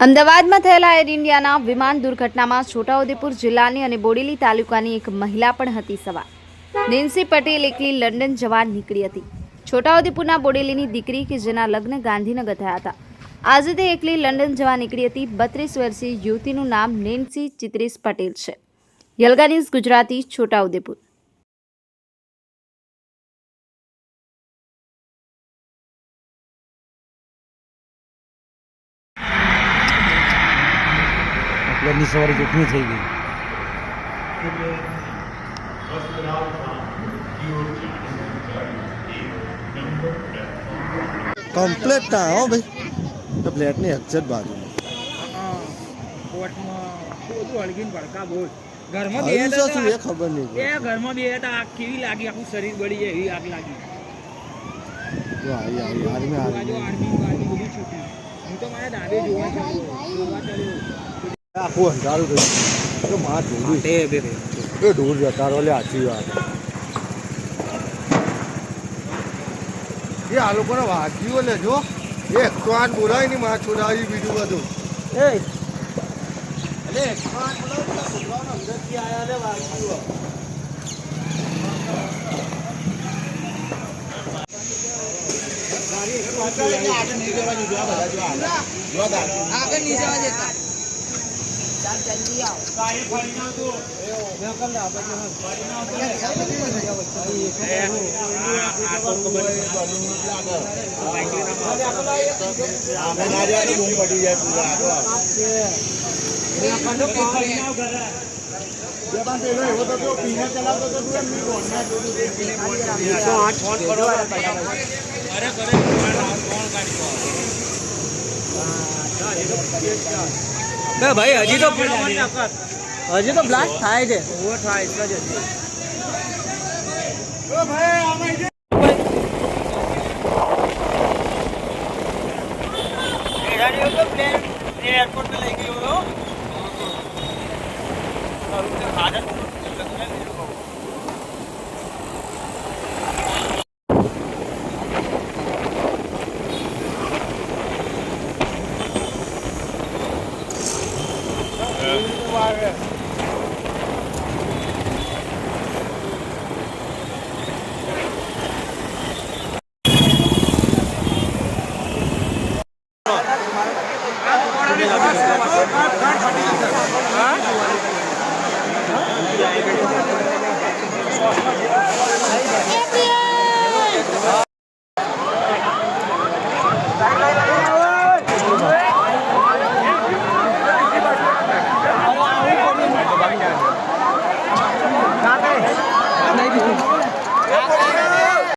અમદાવાદમાં થયેલા એર ઇન્ડિયાના વિમાન દુર્ઘટનામાં છોટાઉદેપુર જિલ્લાની અને બોડેલી તાલુકાની એક મહિલા પણ હતી સવાર। નેન્સી પટેલ એકલી લંડન જવા નીકળી હતી। છોટાઉદેપુરના બોડેલીની દીકરી કે જેના લગ્ન ગાંધીનગર થયા હતા, આજે તે એકલી લંડન જવા નીકળી હતી। 32 વર્ષીય યુવતીનું નામ નેન્સી ચિત્રેશ પટેલ છે। યલગા ન્યૂઝ ગુજરાતી, છોટાઉદેપુર। ની સવારે જોખમી થઈ ગઈ। કમ્પ્લેટ ના હો ભાઈ, તો ફ્લેટની એક્ઝેક્ટ બાજુમાં કોર્ટમાં બધું હળગીને ભડકા બોલ ઘરમાં બે આવ્યું છે શું એ ખબર નહીં એ ઘરમાં બે હતા, આગ કેવી લાગી, આખું શરીર બળી જાય એવી આગ લાગી। જો આર્મી આર્મી બધું છૂટ્યું। હું તો મારા દાદે જોવા ચાલ્યો। આખું અંધારું ગયું તો માં ઢોળી એ ઢોળ જતા રહો લે આછી વાત એ આ લોકોને વાગ્યું લે જો 108 બોલાય ની માં છોડાવી બીજું બધું એ અલે 108 બોલાવ છોકરાઓને અંદરથી આયા લે વાગ્યું આગળ નહીં જવા દીધું આ બધા જો આગળ નહીં જવા દેતા जल्दी आओ काई फड़ी ना तो मैं कल आ बजे हां फड़ी ना तो मैं आ जाए घूम पड़ी जाए पूरा मैं अपन तो फड़ी ना घर जब हम पेलो एवो तो पीना चलातो तो तू एमनी कोणना तो 8 फोन करो अरे करे फोन काढी ભાઈ હજી તો બ્લાસ્ટ થાય છે, ઓવર થાય એટલે જ ઓ ભાઈ આમાં એરાડીઓ તો પ્લેન એરપોર્ટ पे લઈ ગયો હતો।